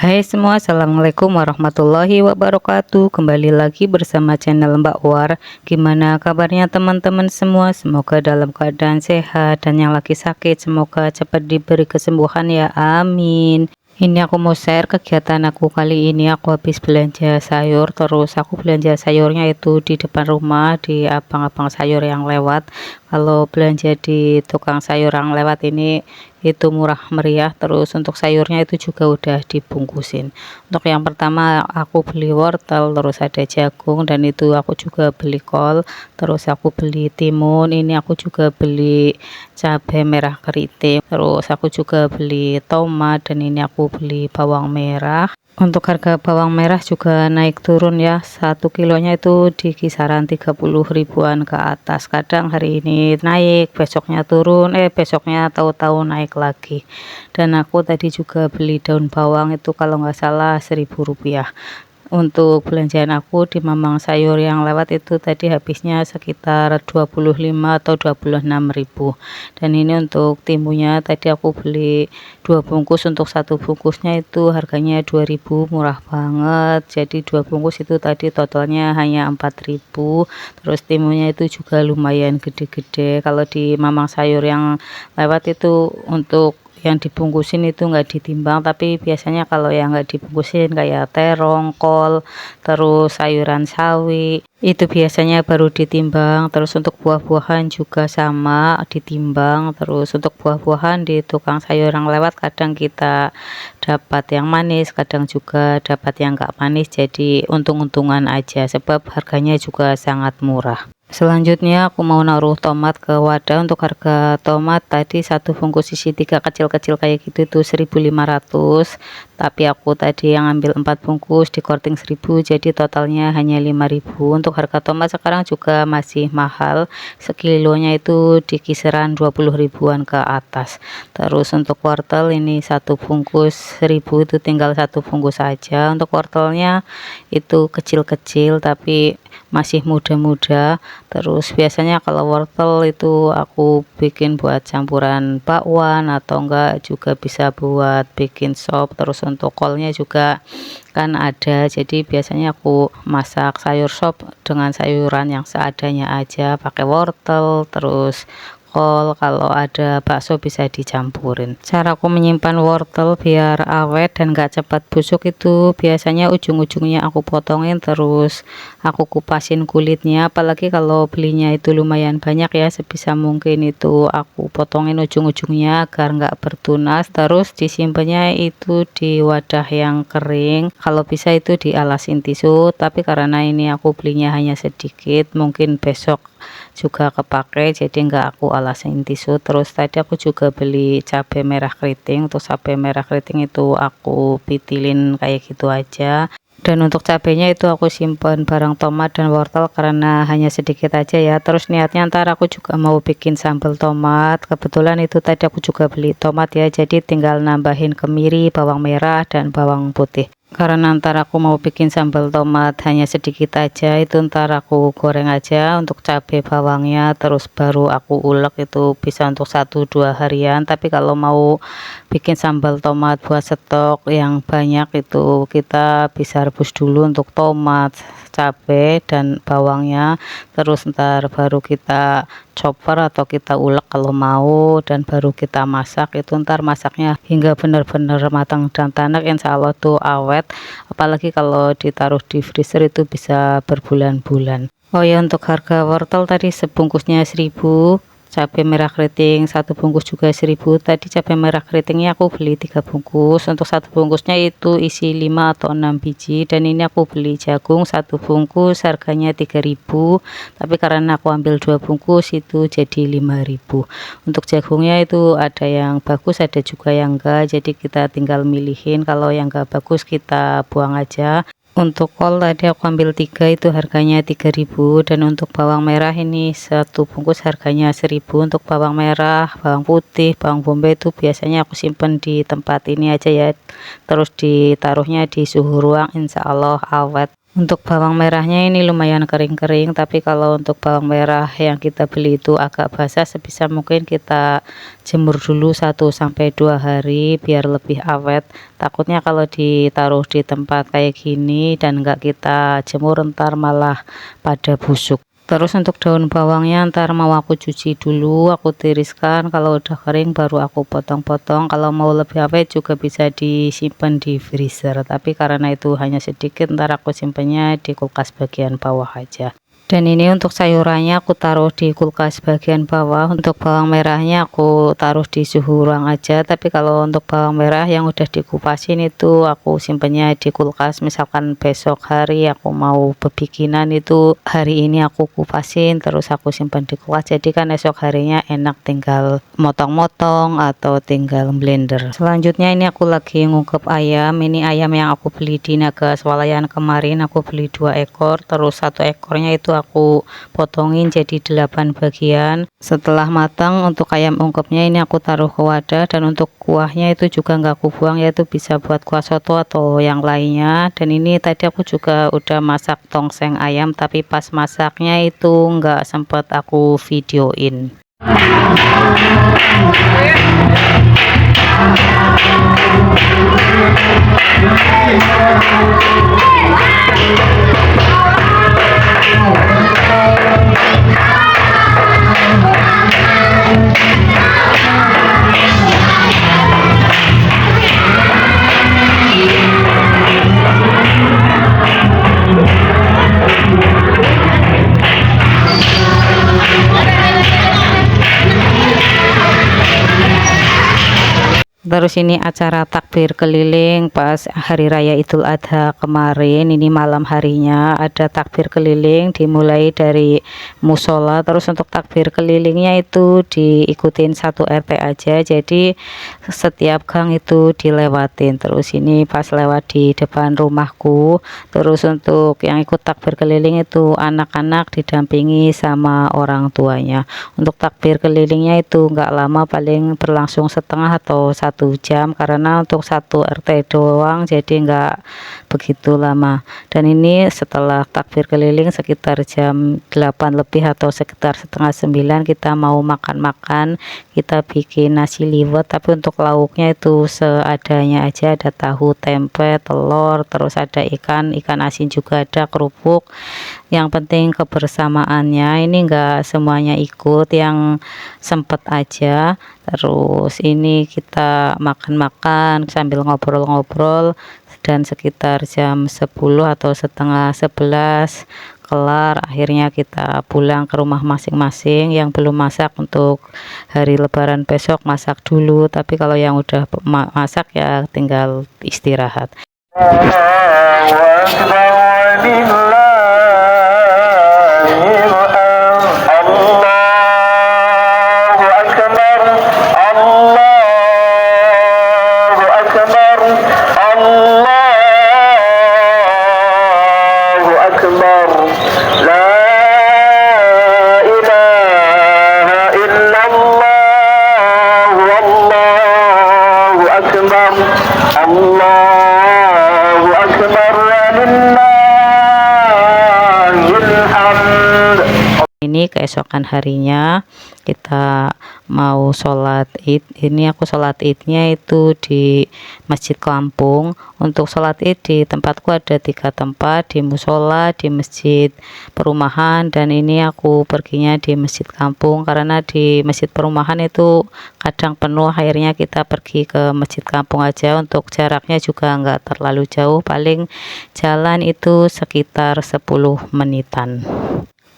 Hai semua, assalamualaikum warahmatullahi wabarakatuh. Kembali lagi bersama channel Mbak War. Gimana kabarnya teman-teman semua? Semoga dalam keadaan sehat, dan yang lagi sakit semoga cepat diberi kesembuhan ya, amin. Ini aku mau share kegiatan aku kali ini. Aku habis belanja sayur, terus aku belanja sayurnya itu di depan rumah, di abang-abang sayur yang lewat. Kalau belanja di tukang sayur yang lewat ini itu murah meriah, terus untuk sayurnya itu juga udah dibungkusin. Untuk yang pertama aku beli wortel, terus ada jagung, dan itu aku juga beli kol, terus aku beli timun, ini aku juga beli cabai merah keriting, terus aku juga beli tomat, dan ini aku beli bawang merah. Untuk harga bawang merah juga naik turun ya, 1 kilonya itu di kisaran 30 ribuan ke atas. Kadang hari ini naik, besoknya turun, besoknya tahu-tahu naik lagi. Dan aku tadi juga beli daun bawang itu kalau nggak salah 1.000 rupiah. Untuk belanjaan aku di Mamang Sayur yang lewat itu tadi habisnya sekitar 25 atau 26.000. Dan ini untuk timunnya tadi aku beli 2 bungkus, untuk 1 bungkusnya itu harganya 2.000, murah banget. Jadi 2 bungkus itu tadi totalnya hanya 4.000. Terus timunnya itu juga lumayan gede-gede. Kalau di Mamang Sayur yang lewat itu untuk yang dibungkusin itu nggak ditimbang, tapi biasanya kalau yang nggak dibungkusin kayak terong, kol, terus sayuran sawi itu biasanya baru ditimbang. Terus untuk buah-buahan juga sama ditimbang. Terus untuk buah-buahan di tukang sayur yang lewat kadang kita dapat yang manis, kadang juga dapat yang nggak manis, jadi untung-untungan aja sebab harganya juga sangat murah. Selanjutnya aku mau naruh tomat ke wadah. Untuk harga tomat tadi 1 bungkus isi 3 kecil-kecil kayak gitu tuh 1.500, tapi aku tadi yang ambil 4 bungkus di korting 1.000, jadi totalnya hanya 5.000. Untuk harga tomat sekarang juga masih mahal, sekilonya itu di kisaran 20 ribuan ke atas. Terus untuk wortel ini 1 bungkus 1.000 itu tinggal 1 bungkus saja. Untuk wortelnya itu kecil-kecil tapi masih muda-muda. Terus biasanya kalau wortel itu aku bikin buat campuran bakwan, atau enggak juga bisa buat bikin sop. Terus untuk kolnya juga kan ada, jadi biasanya aku masak sayur sop dengan sayuran yang seadanya aja, pakai wortel terus kol, kalau ada bakso bisa dicampurin. Cara aku menyimpan wortel biar awet dan gak cepat busuk itu biasanya ujung-ujungnya aku potongin, terus aku kupasin kulitnya. Apalagi kalau belinya itu lumayan banyak ya, sebisa mungkin itu aku potongin ujung-ujungnya agar nggak bertunas. Terus disimpannya itu di wadah yang kering, kalau bisa itu dialasin tisu, tapi karena ini aku belinya hanya sedikit, mungkin besok juga kepake, jadi nggak aku alasin tisu. Terus tadi aku juga beli cabai merah keriting. Untuk cabai merah keriting itu aku pitilin kayak gitu aja. Dan untuk cabenya itu aku simpan bareng tomat dan wortel karena hanya sedikit aja ya. Terus niatnya ntar aku juga mau bikin sambal tomat. Kebetulan itu tadi aku juga beli tomat ya, jadi tinggal nambahin kemiri, bawang merah, dan bawang putih. Karena ntar aku mau bikin sambal tomat hanya sedikit aja, itu ntar aku goreng aja untuk cabai bawangnya, terus baru aku ulek. Itu bisa untuk 1-2 harian. Tapi kalau mau bikin sambal tomat buat stok yang banyak itu kita bisa rebus dulu untuk tomat, cabai, dan bawangnya, terus ntar baru kita chopper atau kita ulek kalau mau, dan baru kita masak. Itu ntar masaknya hingga benar-benar matang dan tanak, insya Allah tuh awet. Apalagi kalau ditaruh di freezer itu bisa berbulan-bulan. Oh ya, untuk harga wortel tadi sebungkusnya 1.000, cabai merah keriting 1 bungkus juga 1.000. Tadi cabai merah keritingnya aku beli 3 bungkus, untuk 1 bungkusnya itu isi 5 atau 6 biji. Dan ini aku beli jagung 1 bungkus harganya 3.000, tapi karena aku ambil 2 bungkus itu jadi 5.000. Untuk jagungnya itu ada yang bagus, ada juga yang enggak, jadi kita tinggal milihin. Kalau yang enggak bagus kita buang aja. Untuk kol tadi aku ambil 3, itu harganya 3.000. Dan untuk bawang merah ini 1 bungkus harganya 1.000. Untuk bawang merah, bawang putih, bawang bombay itu biasanya aku simpen di tempat ini aja ya, terus ditaruhnya di suhu ruang, insya Allah awet. Untuk bawang merahnya ini lumayan kering-kering, tapi kalau untuk bawang merah yang kita beli itu agak basah, sebisa mungkin kita jemur dulu 1 sampai 2 hari biar lebih awet. Takutnya kalau ditaruh di tempat kayak gini dan enggak kita jemur ntar malah pada busuk. Terus untuk daun bawangnya ntar mau aku cuci dulu, aku tiriskan, kalau udah kering baru aku potong-potong. Kalau mau lebih awet juga bisa disimpan di freezer, tapi karena itu hanya sedikit, ntar aku simpannya di kulkas bagian bawah aja. Dan ini untuk sayurannya aku taruh di kulkas bagian bawah. Untuk bawang merahnya aku taruh di suhu ruang aja, tapi kalau untuk bawang merah yang udah dikupasin itu aku simpennya di kulkas. Misalkan besok hari aku mau bebikinan, itu hari ini aku kupasin terus aku simpan di kulkas, jadi kan esok harinya enak tinggal motong-motong atau tinggal blender. Selanjutnya ini aku lagi ngungkep ayam. Ini ayam yang aku beli di Naga Swalayan kemarin, aku beli 2 ekor, terus 1 ekornya itu aku potongin jadi 8 bagian. Setelah matang untuk ayam ungkepnya ini aku taruh ke wadah, dan untuk kuahnya itu juga nggak aku buang, yaitu bisa buat kuah soto atau yang lainnya. Dan ini tadi aku juga udah masak tongseng ayam, tapi pas masaknya itu nggak sempet aku videoin. Terus ini acara takbir keliling pas hari raya Idul Adha kemarin, ini malam harinya ada takbir keliling dimulai dari musola. Terus untuk takbir kelilingnya itu diikutin 1 RT aja, jadi setiap gang itu dilewatin. Terus ini pas lewat di depan rumahku, terus untuk yang ikut takbir keliling itu anak-anak didampingi sama orang tuanya. Untuk takbir kelilingnya itu enggak lama, paling berlangsung setengah atau 1 jam, karena untuk 1 RT doang jadi enggak begitu lama. Dan ini setelah takbir keliling sekitar jam 8 lebih atau sekitar setengah 9 kita mau makan-makan. Kita bikin nasi liwet, tapi untuk lauknya itu seadanya aja, ada tahu, tempe, telur, terus ada ikan asin juga ada, kerupuk. Yang penting kebersamaannya, ini enggak semuanya ikut, yang sempet aja. Terus ini kita makan-makan sambil ngobrol-ngobrol, dan sekitar jam 10 atau setengah 11 kelar. Akhirnya kita pulang ke rumah masing-masing. Yang belum masak untuk hari lebaran besok masak dulu, tapi kalau yang udah masak ya tinggal istirahat. Ini keesokan harinya kita mau sholat id. Ini aku sholat idnya itu di masjid kampung. Untuk sholat id di tempatku ada 3 tempat, di musola, di masjid perumahan, dan ini aku perginya di masjid kampung karena di masjid perumahan itu kadang penuh. Akhirnya kita pergi ke masjid kampung aja. Untuk jaraknya juga nggak terlalu jauh, paling jalan itu sekitar 10 menitan.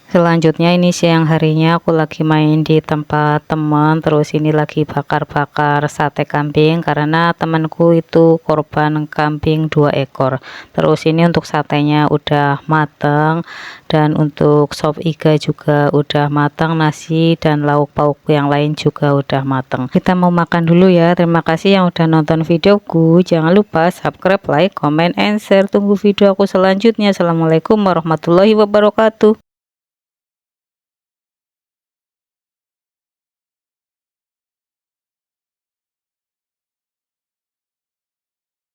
Selanjutnya ini siang harinya aku lagi main di tempat teman, terus ini lagi bakar-bakar sate kambing karena temanku itu korban kambing 2 ekor. Terus ini untuk satenya udah matang, dan untuk sop iga juga udah matang, nasi dan lauk pauk yang lain juga udah matang. Kita mau makan dulu ya. Terima kasih yang udah nonton videoku. Jangan lupa subscribe, like, comment, and share. Tunggu video aku selanjutnya. Assalamualaikum warahmatullahi wabarakatuh.